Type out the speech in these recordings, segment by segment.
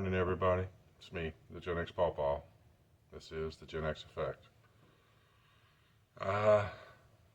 Morning, everybody. It's me, the GenX PawPaw. This is the GenX Effect. I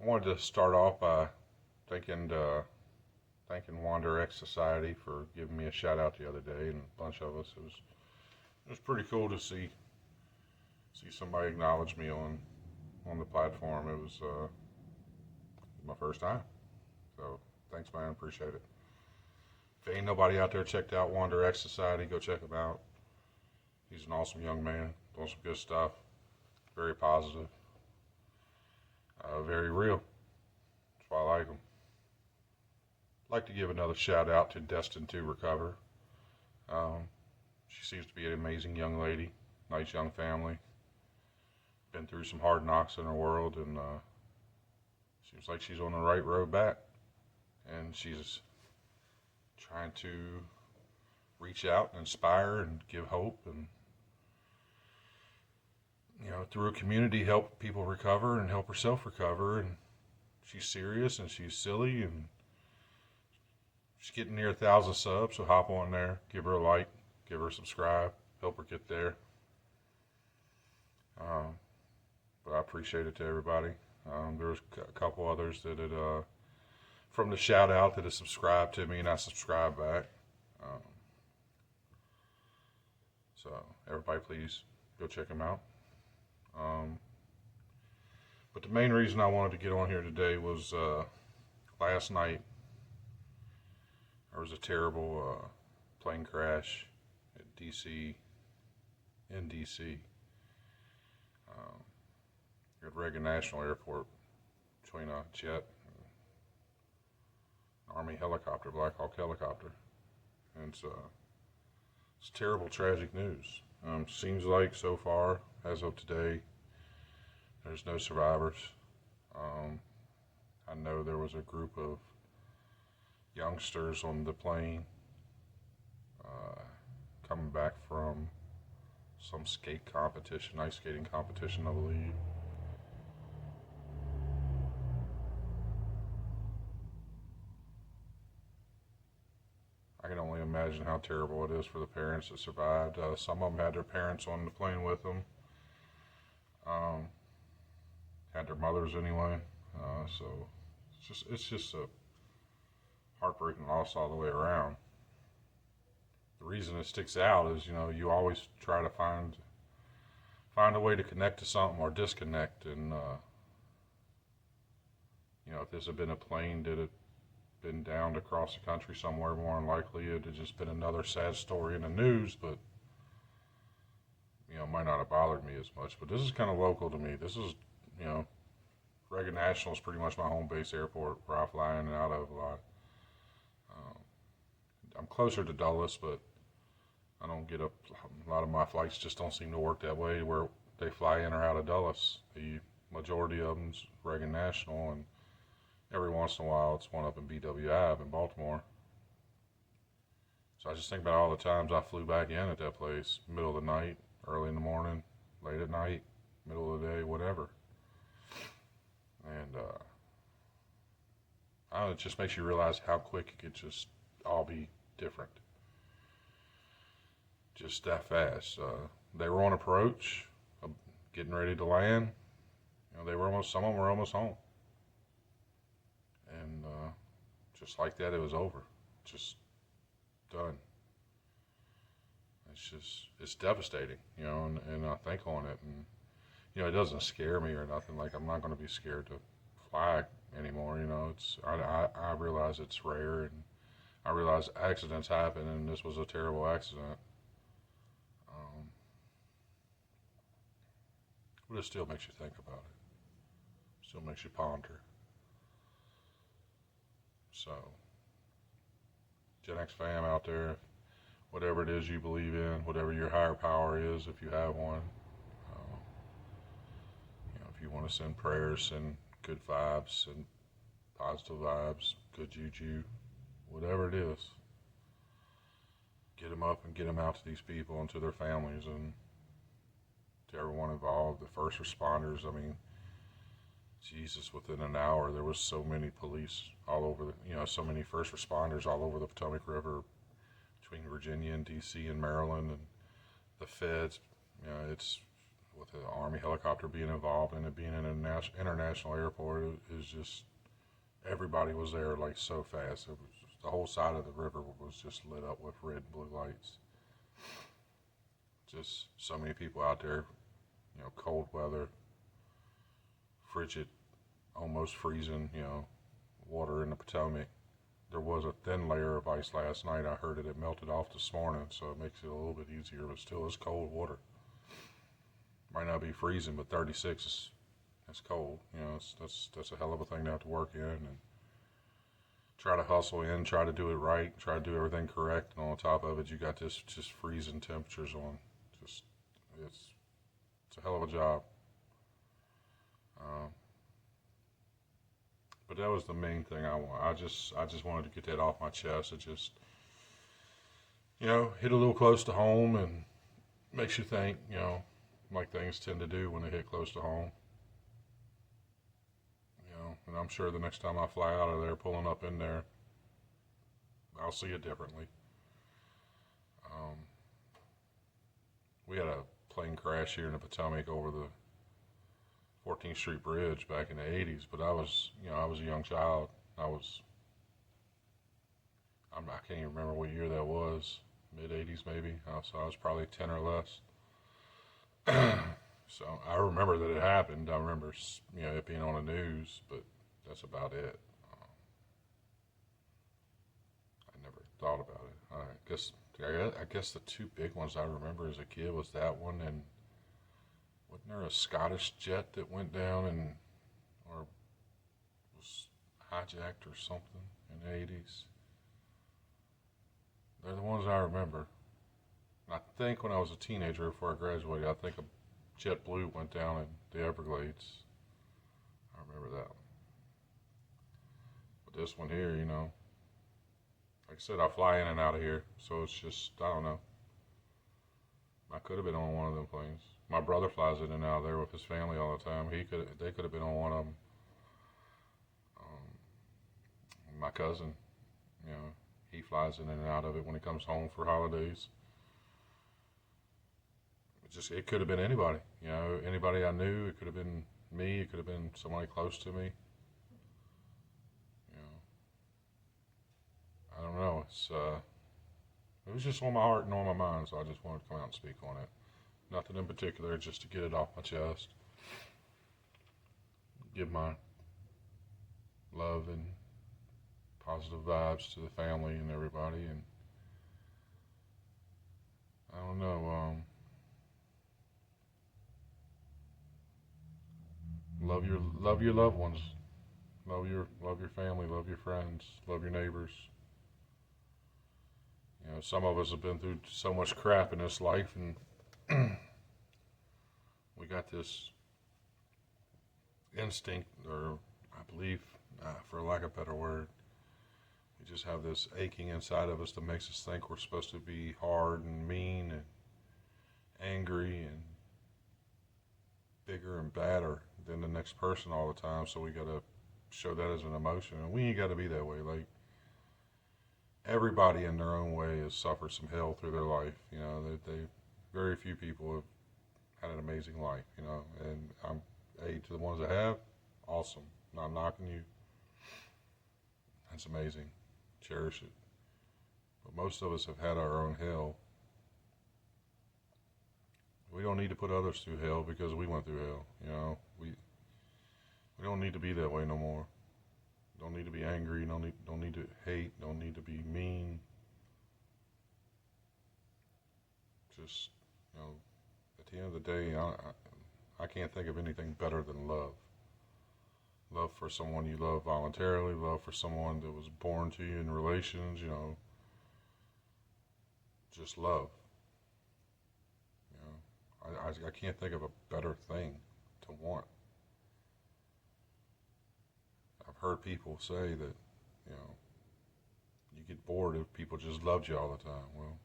wanted to start off by thanking Wander X Society for giving me a shout out the other day, and a bunch of us. It was pretty cool to see somebody acknowledge me on the platform. It was my first time, so thanks, man. Appreciate it. If ain't nobody out there checked out Wander X Society, go check him out. He's an awesome young man, doing some good stuff. Very positive. Very real. That's why I like him. I'd like to give another shout out to Destined to Recover. She seems to be an amazing young lady, nice young family. Been through some hard knocks in her world, and seems like she's on the right road back. And she's trying to reach out and inspire and give hope, and through a community, help people recover and help herself recover. And she's serious and she's silly, and she's getting near 1,000 subs, so hop on there, give her a like, give her a subscribe, help her get there. But I appreciate it to everybody. There's a couple others that had from the shout out that have subscribed to me, and I subscribe back. So everybody, please go check them out. But the main reason I wanted to get on here today was last night there was a terrible plane crash at DC, in DC, at Reagan National Airport, between a jet, an Army helicopter, Black Hawk helicopter. And it's terrible, tragic news. Seems like so far, as of today, there's no survivors. I know there was a group of youngsters on the plane coming back from some skate competition, ice skating competition, I believe. I can only imagine how terrible it is for the parents that survived. Some of them had their parents on the plane with them. Had their mothers anyway. So it's just a heartbreaking loss all the way around. The reason it sticks out is, you always try to find a way to connect to something or disconnect. And if this had been a plane that had been downed across the country somewhere, more than likely it had just been another sad story in the news, but it might not have bothered me as much. But this is kind of local to me. This is, Reagan National is pretty much my home base airport where I fly in and out of a lot. I'm closer to Dulles, but I don't get up. A lot of my flights just don't seem to work that way where they fly in or out of Dulles. The majority of them's Reagan National, and every once in a while, it's one up in BW Ave in Baltimore. So I just think about all the times I flew back in at that place, middle of the night, early in the morning, late at night, middle of the day, whatever. And I don't know, it just makes you realize how quick it could just all be different. Just that fast. They were on approach, getting ready to land. Some of them were almost home. And just like that, it was over. Just done. It's devastating, and I think on it, and it doesn't scare me or nothing. Like, I'm not going to be scared to fly anymore. I realize it's rare, and I realize accidents happen, and this was a terrible accident. But it still makes you think about it. Still makes you ponder. So, Gen X fam out there, whatever it is you believe in, whatever your higher power is, if you have one, if you want to send prayers, send good vibes, and positive vibes, good juju, whatever it is, get them up and get them out to these people and to their families and to everyone involved, the first responders. I mean, Jesus, within an hour, there was so many police all over, so many first responders all over the Potomac River, between Virginia and D.C. and Maryland and the feds. You know, it's with the Army helicopter being involved and it being in an international airport, it was just everybody was there like so fast. It was the whole side of the river was just lit up with red and blue lights. Just so many people out there, you know, cold weather, frigid, almost freezing, you know, water in the Potomac. There was a thin layer of ice last night. I heard it melted off this morning, so it makes it a little bit easier, but still it's cold water. Might not be freezing, but 36 is cold. You know, that's a hell of a thing to have to work in and try to hustle in, try to do it right, try to do everything correct, and on top of it, you got this just freezing temperatures on. Just it's a hell of a job. But that was the main thing I want. I just wanted to get that off my chest. It just, you know, hit a little close to home and makes you think, you know, like things tend to do when they hit close to home. You know, and I'm sure the next time I fly out of there, pulling up in there, I'll see it differently. We had a plane crash here in the Potomac over the 14th Street Bridge back in the 80s, but I was a young child. I can't even remember what year that was, mid 80s maybe, so I was probably 10 or less. So I remember that it happened. I remember, you know, it being on the news, but that's about it. I never thought about it. I guess the two big ones I remember as a kid was that one, and wasn't there a Scottish jet that went down or was hijacked or something in the 80s? They're the ones I remember. I think when I was a teenager before I graduated, I think a JetBlue went down in the Everglades. I remember that one. But this one here, you know, like I said, I fly in and out of here, so it's just, I don't know. I could have been on one of them planes. My brother flies in and out of there with his family all the time. They could have been on one of them. My cousin, you know, he flies in and out of it when he comes home for holidays. It could have been anybody, you know, anybody I knew. It could have been me. It could have been somebody close to me. You know, I don't know. It was just on my heart and on my mind, so I just wanted to come out and speak on it. Nothing in particular, just to get it off my chest. Give my love and positive vibes to the family and everybody, and I don't know. Love your loved ones. Love your family. Love your friends. Love your neighbors. You know, some of us have been through so much crap in this life, and we got this instinct, or I believe, for lack of a better word, we just have this aching inside of us that makes us think we're supposed to be hard and mean and angry and bigger and badder than the next person all the time. So we got to show that as an emotion, and we ain't got to be that way. Like, everybody in their own way has suffered some hell through their life. You know, they very few people have had an amazing life, you know, and I'm to the ones that have, awesome. Not knocking you. That's amazing. Cherish it. But most of us have had our own hell. We don't need to put others through hell because we went through hell, you know. We don't need to be that way no more. Don't need to be angry, don't need to hate, don't need to be mean. Just, you know, at the end of the day, I can't think of anything better than love. Love for someone you love voluntarily, love for someone that was born to you in relations, you know. Just love. You know, I can't think of a better thing to want. I've heard people say that, you know, you get bored if people just loved you all the time. Well,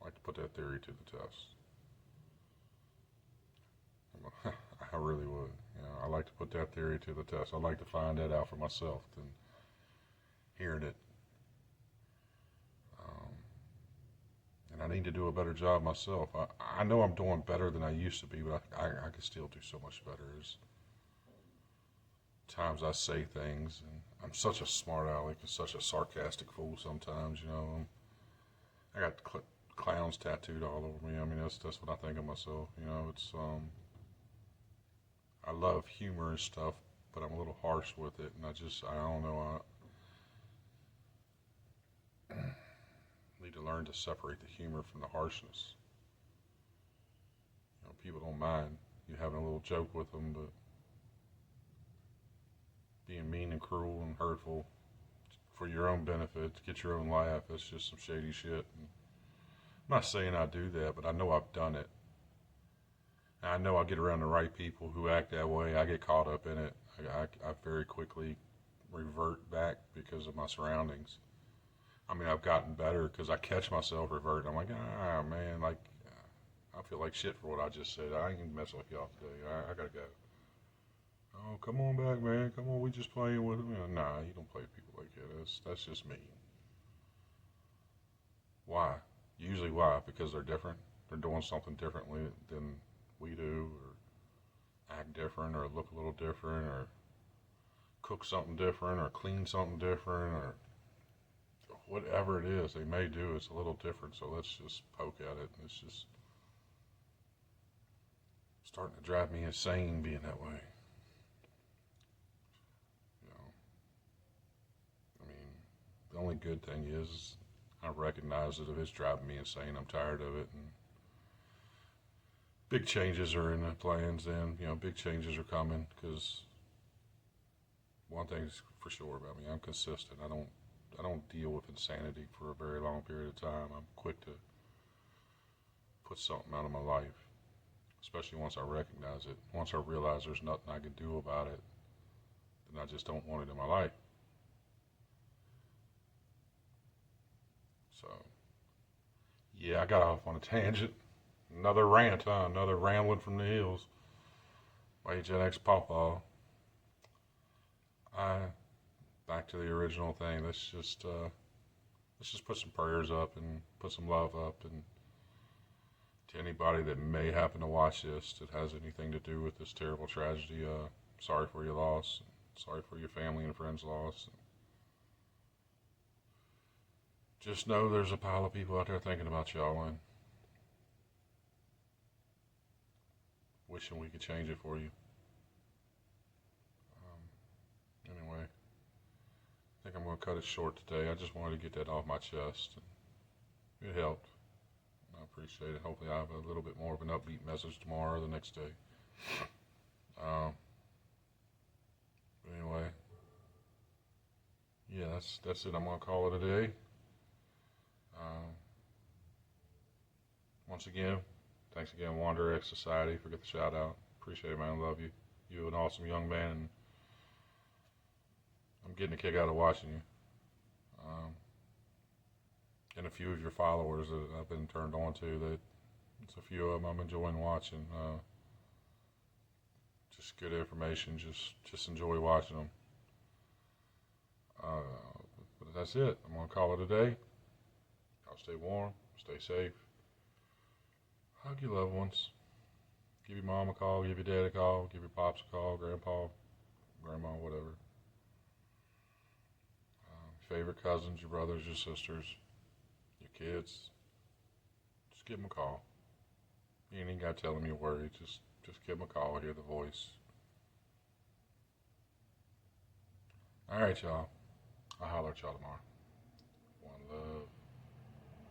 I like to put that theory to the test. I really would. You know, I like to put that theory to the test. I'd like to find that out for myself than hearing it I need to do a better job myself. I know I'm doing better than I used to be, but I can still do so much better. There's times I say things, and I'm such a smart aleck, such a sarcastic fool sometimes, you know. I got clowns tattooed all over me. I mean, that's what I think of myself. You know, it's I love humor and stuff, but I'm a little harsh with it, and I don't know. I need to learn to separate the humor from the harshness. You know, people don't mind you having a little joke with them, but being mean and cruel and hurtful for your own benefit to get your own laugh, that's just some shady shit. And I'm not saying I do that, but I know I've done it. And I know I get around the right people who act that way. I get caught up in it. I very quickly revert back because of my surroundings. I mean, I've gotten better because I catch myself reverting. I'm like, man, like, I feel like shit for what I just said. I ain't gonna mess with y'all today. I gotta go. Oh, come on back, man. Come on, we just playing with them. You know, nah, you don't play with people like that. That's just mean. Why? Usually why? Because they're different. They're doing something differently than we do, or act different, or look a little different, or cook something different, or clean something different, or whatever it is they may do. It's a little different. So let's just poke at it. It's just starting to drive me insane being that way. You know, I mean, the only good thing is I recognize that if it's driving me insane, I'm tired of it, and big changes are in the plans. And you know, big changes are coming because one thing's for sure about me: I'm consistent. I don't deal with insanity for a very long period of time. I'm quick to put something out of my life, especially once I recognize it. Once I realize there's nothing I can do about it, then I just don't want it in my life. So, yeah, I got off on a tangent. Another rant, huh? Another rambling from the hills. By GenX PawPaws. Back to the original thing. Let's just put some prayers up and put some love up, and to anybody that may happen to watch this that has anything to do with this terrible tragedy, sorry for your loss. Sorry for your family and friends' loss. Just know there's a pile of people out there thinking about y'all and wishing we could change it for you. Anyway, I think I'm going to cut it short today. I just wanted to get that off my chest. It helped. I appreciate it. Hopefully I have a little bit more of an upbeat message tomorrow or the next day. Anyway, yeah, that's it. I'm going to call it a day. Once again, thanks again, GenX Society, for getting the shout out. Appreciate it, man. Love you. You're an awesome young man, and I'm getting a kick out of watching you. And a few of your followers that I've been turned on to, that it's a few of them I'm enjoying watching. Just good information. Just enjoy watching them. But that's it. I'm gonna call it a day. Y'all stay warm, stay safe. Hug your loved ones. Give your mom a call, give your dad a call, give your pops a call, grandpa, grandma, whatever. Favorite cousins, your brothers, your sisters, your kids. Just give them a call. You ain't got to tell them you're worried. Just give them a call, hear the voice. All right, y'all. I'll holler at y'all tomorrow. One love.